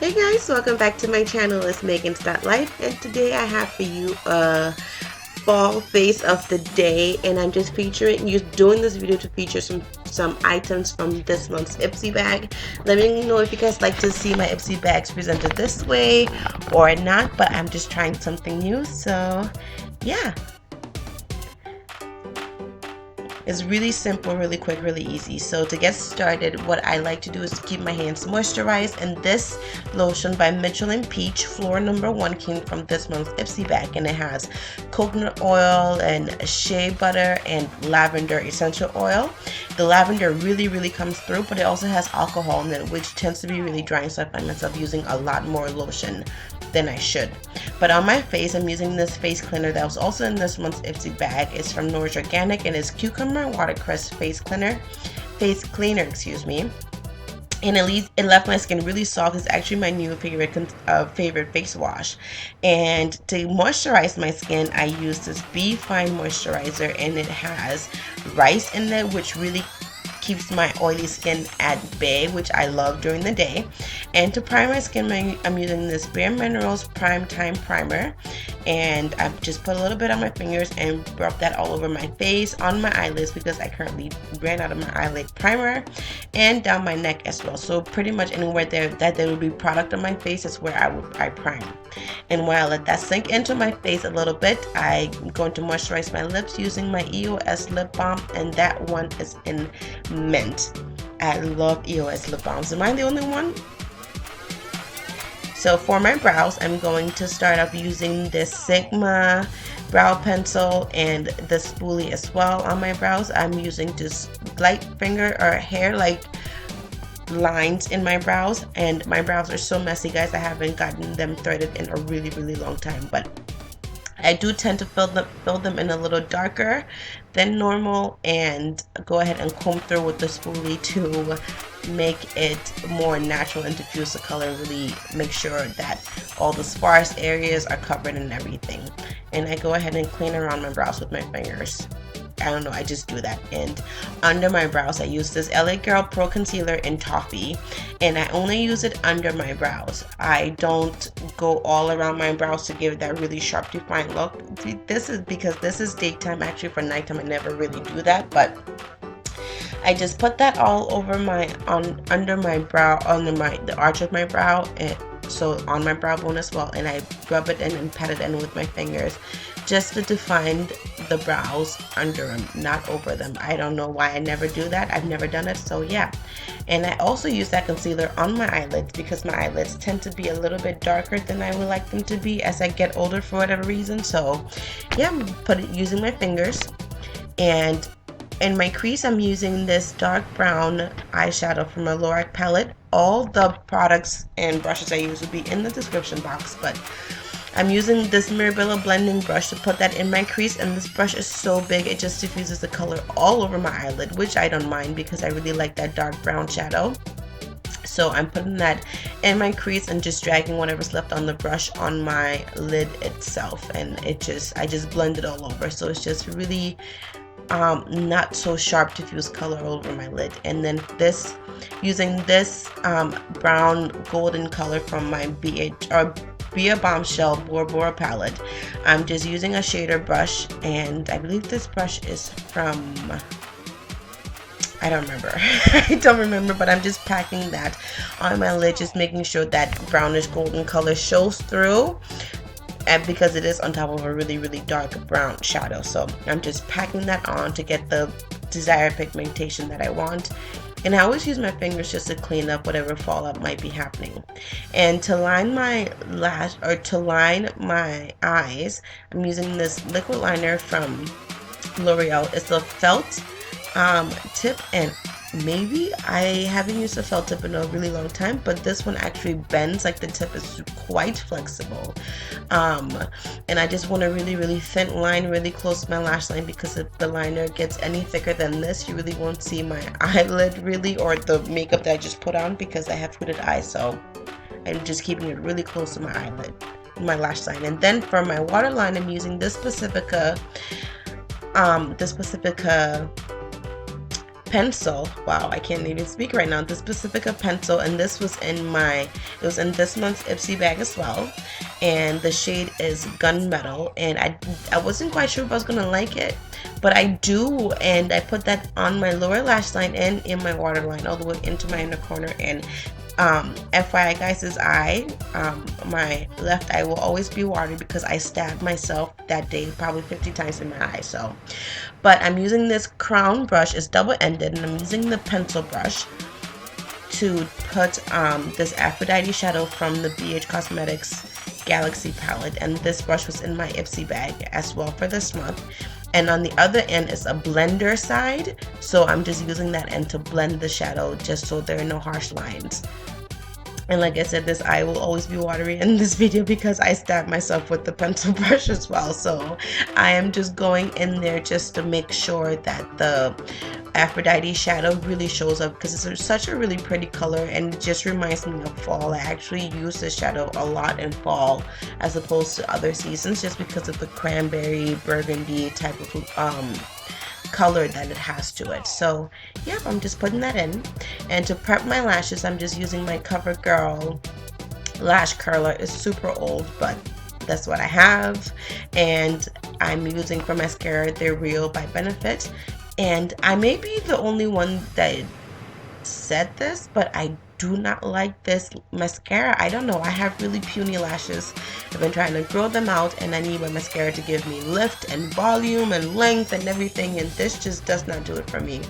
Hey guys, welcome back to my channel. ItsMaegans.Life, and today I have for you a fall face of the day, and I'm just doing this video to feature some items from this month's Ipsy bag. Let me know if you guys like to see my Ipsy bags presented this way or not, but I'm just trying something new, so yeah. It's really simple, really quick, really easy. So to get started, what I like to do is to keep my hands moisturized, and this lotion by Mitchel and Peach, Flora #1, came from this month's Ipsy bag, and it has coconut oil and shea butter and lavender essential oil. The lavender really comes through, but it also has alcohol in it, which tends to be really drying, so I find myself using a lot more lotion than I should. But on my face, I'm using this face cleaner that was also in this month's Ipsy bag. It's from Nourish Organic, and it's cucumber watercress face cleaner, excuse me. And it left my skin really soft. It's actually my new favorite face wash. And to moisturize my skin, I use this Befine moisturizer, and it has rice in it, which really keeps my oily skin at bay, which I love during the day. And to prime my skin, I'm using this Bare Minerals Prime Time Primer, and I just put a little bit on my fingers and rub that all over my face, on my eyelids, because I currently ran out of my eyelid primer, and down my neck as well. So pretty much anywhere that there would be product on my face is where I prime. And while I let that sink into my face a little bit, I'm going to moisturize my lips using my EOS lip balm, and that one is in Mint. I love EOS lip balms. Am I the only one? So for my brows, I'm going to start off using this Sigma brow pencil and the Spooly as well on my brows. I'm using just light finger or hair like lines in my brows, and my brows are so messy, guys. I haven't gotten them threaded in a really long time, but I do tend to fill them in a little darker than normal, and go ahead and comb through with the Spoolie to make it more natural and diffuse the color, really make sure that all the sparse areas are covered and everything. And I go ahead and clean around my brows with my fingers. I don't know, I just do that. And under my brows, I use this L.A Girl Pro Concealer-Toffee, and I only use it under my brows. I don't go all around my brows to give it that really sharp, defined look. This is because this is daytime. Actually, for nighttime, I never really do that, but I just put that all over under my brow, under the arch of my brow, and so on my brow bone as well, and I rub it in and pat it in with my fingers, just to define the brows under them, not over them. I don't know why I never do that. I've never done it, so yeah. And I also use that concealer on my eyelids, because my eyelids tend to be a little bit darker than I would like them to be as I get older for whatever reason. So yeah, I'm using my fingers. And in my crease, I'm using this dark brown eyeshadow from a Loreal palette. All the products and brushes I use will be in the description box, but I'm using this Mirabella blending brush to put that in my crease, and this brush is so big it just diffuses the color all over my eyelid, which I don't mind because I really like that dark brown shadow. So I'm putting that in my crease and just dragging whatever's left on the brush on my lid itself, and I just blend it all over, so it's just really not so sharp diffuse color all over my lid. And then using this brown golden color from my Bombshell Bora palette, I'm just using a shader brush, and I believe this brush is from, I don't remember. I don't remember, but I'm just packing that on my lid, just making sure that brownish golden color shows through, and because it is on top of a really dark brown shadow. So I'm just packing that on to get the desired pigmentation that I want. And I always use my fingers just to clean up whatever fallout might be happening. And to line my eyes, I'm using this liquid liner from L'Oreal. It's a felt tip, and maybe I haven't used a felt tip in a really long time, but this one actually bends, like the tip is quite flexible. And I just want a really thin line really close to my lash line, because if the liner gets any thicker than this, you really won't see my eyelid really, or the makeup that I just put on, because I have hooded eyes. So I'm just keeping it really close to my eyelid, my lash line. And then for my waterline, I'm using this Pacifica pencil. Wow, I can't even speak right now. This Pacifica pencil, and this was in this month's Ipsy bag as well. And the shade is Gunmetal, and I wasn't quite sure if I was gonna like it, but I do, and I put that on my lower lash line and in my waterline all the way into my inner corner. And FYI guys, my left eye will always be watery because I stabbed myself that day probably 50 times in my eye. So, but I'm using this crown brush. It's double-ended, and I'm using the pencil brush to put this Aphrodite shadow from the BH Cosmetics Galaxy palette, and this brush was in my Ipsy bag as well for this month. And on the other end is a blender side, so I'm just using that end to blend the shadow just so there are no harsh lines. And like I said, this eye will always be watery in this video because I stabbed myself with the pencil brush as well. So I am just going in there just to make sure that the Aphrodite shadow really shows up, because it's such a really pretty color and it just reminds me of fall. I actually use this shadow a lot in fall as opposed to other seasons, just because of the cranberry burgundy type of color that it has to it. So yeah, I'm just putting that in. And to prep my lashes, I'm just using my Covergirl lash curler. It's super old, but that's what I have. And I'm using for Mascara-They're Real by Benefit. And I may be the only one that said this, but I do not like this mascara. I don't know, I have really puny lashes. I've been trying to grow them out, and I need my mascara to give me lift and volume and length and everything, and this just does not do it for me.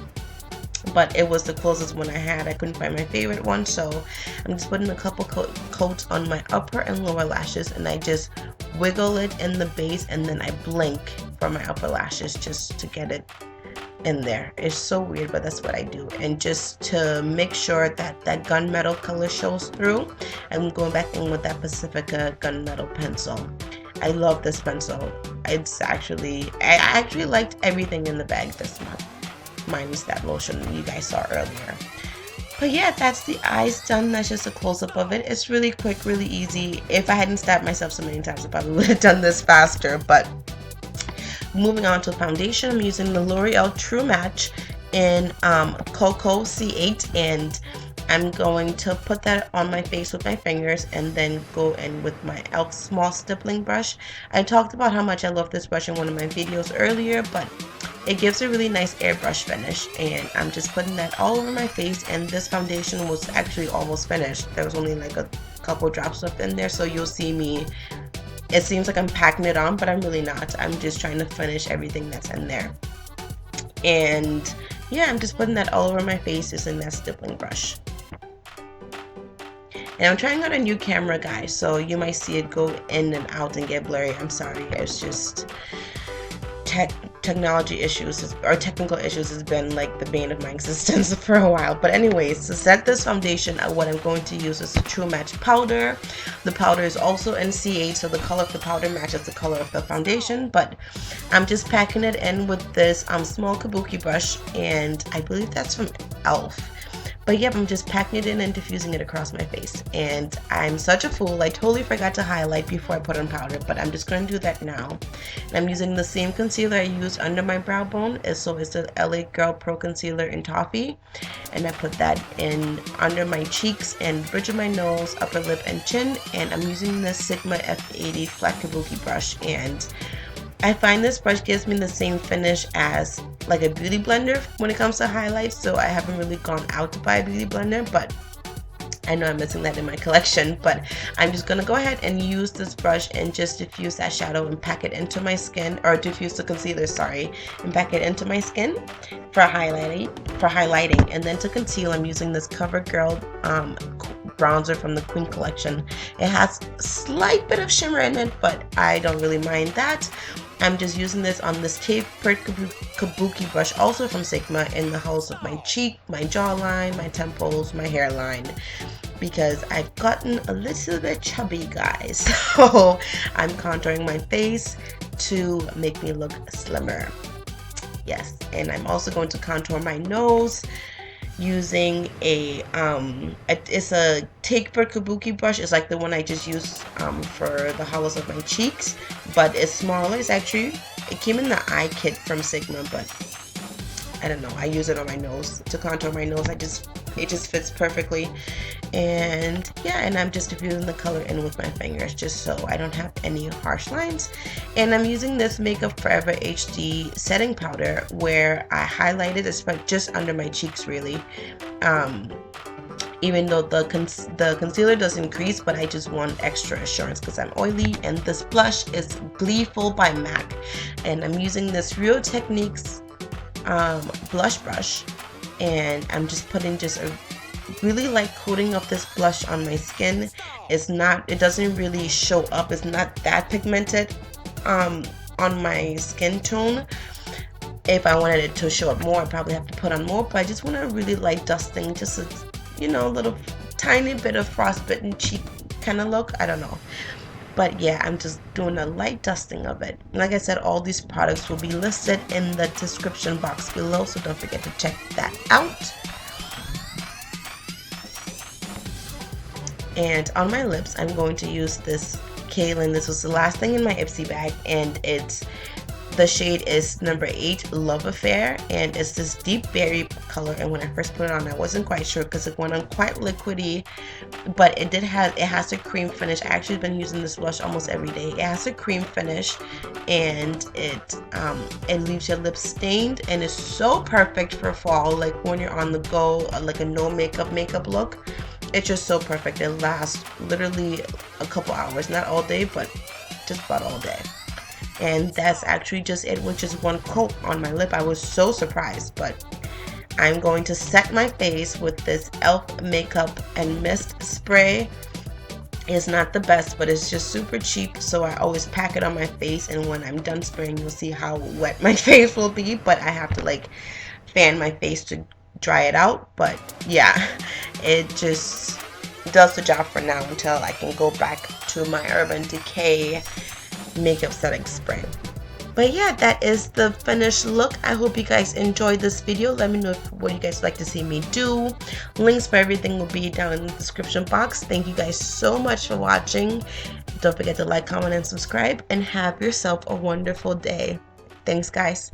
But it was the closest one I had. I couldn't find my favorite one, so I'm just putting a couple coats on my upper and lower lashes, and I just wiggle it in the base, and then I blink for my upper lashes just to get it in there. It's so weird, but that's what I do. And just to make sure that that gunmetal color shows through, I'm going back in with that Pacifica gunmetal pencil. I love this pencil. I actually liked everything in the bag this month, minus that lotion you guys saw earlier. But yeah, that's the eyes done. That's just a close-up of it. It's really quick, really easy. If I hadn't stabbed myself so many times, I probably would have done this faster. But moving on to foundation, I'm using the L'Oreal True Match in Cocoa C8, and I'm going to put that on my face with my fingers and then go in with my e.l.f. small stippling brush. I talked about how much I love this brush in one of my videos earlier, but it gives a really nice airbrush finish, and I'm just putting that all over my face. And this foundation was actually almost finished. There was only like a couple drops left in there, so you'll see me. It seems like I'm packing it on, but I'm really not. I'm just trying to finish everything that's in there. And yeah, I'm just putting that all over my face using that stippling brush. And I'm trying out a new camera, guys, so you might see it go in and out and get blurry. I'm sorry, it's just technology issues or technical issues has been like the bane of my existence for a while. But anyways, to set this foundation, what I'm going to use is the True Match powder. The powder is also in C8, so the color of the powder matches the color of the foundation. But I'm just packing it in with this small kabuki brush, and I believe that's from e.l.f. But yep, I'm just packing it in and diffusing it across my face. And I'm such a fool, I totally forgot to highlight before I put on powder, but I'm just going to do that now. And I'm using the same concealer I used under my brow bone, so it's the L.A Girl Pro Concealer-Toffee. And I put that in under my cheeks and bridge of my nose, upper lip, and chin. And I'm using the Sigma F80 flat kabuki brush, and I find this brush gives me the same finish as like a beauty blender when it comes to highlights, so I haven't really gone out to buy a beauty blender, but I know I'm missing that in my collection. But I'm just gonna go ahead and use this brush and just diffuse that shadow and pack it into my skin, or diffuse the concealer, sorry, and pack it into my skin for highlighting. And then to conceal, I'm using this CoverGirl bronzer from the Queen collection. It has a slight bit of shimmer in it, but I don't really mind that. I'm just using this on this tapered kabuki brush, also from Sigma, in the hollows of my cheek, my jawline, my temples, my hairline, because I've gotten a little bit chubby, guys. So I'm contouring my face to make me look slimmer. Yes, and I'm also going to contour my nose using it's a tapered kabuki brush. It's like the one I just used for the hollows of my cheeks, but it's smaller. It came in the eye kit from Sigma, but I don't know, I use it on my nose to contour my nose. It just fits perfectly. And yeah, and I'm just diffusing the color in with my fingers just so I don't have any harsh lines. And I'm using this Makeup Forever HD setting powder where I highlighted it just under my cheeks really. Even though the concealer doesn't crease, but I just want extra assurance because I'm oily. And this blush is Gleeful by MAC, and I'm using this Real Techniques blush brush, and I'm just putting just a really light coating of this blush on my skin. It doesn't really show up, it's not that pigmented on my skin tone. If I wanted it to show up more, I'd probably have to put on more, but I just want a really light dusting, just a, you know, little tiny bit of frostbitten cheek kind of look. I don't know, but yeah, I'm just doing a light dusting of it. Like I said, all these products will be listed in the description box below, so don't forget to check that out. And on my lips, I'm going to use this Cailyn. This was the last thing in my Ipsy bag, and the shade is number 8, Love Affair, and it's this deep berry color. And when I first put it on, I wasn't quite sure because it went on quite liquidy, but it has a cream finish. I actually been using this blush almost every day. It has a cream finish, and it leaves your lips stained, and it's so perfect for fall, like when you're on the go, like a no makeup look. It's just so perfect. It lasts literally a couple hours, not all day, but just about all day. And that's actually just it with just one coat on my lip. I was so surprised, but I'm going to set my face with this e.l.f. makeup and mist spray. It's not the best, but it's just super cheap, so I always pack it on my face, and when I'm done spraying, you'll see how wet my face will be, but I have to like fan my face to dry it out. But yeah, it just does the job for now until I can go back to my Urban Decay makeup setting spray. But yeah, that is the finished look. I hope you guys enjoyed this video. Let me know what you guys like to see me do. Links for everything will be down in the description box. Thank you guys so much for watching. Don't forget to like, comment, and subscribe, and have yourself a wonderful day. Thanks, guys.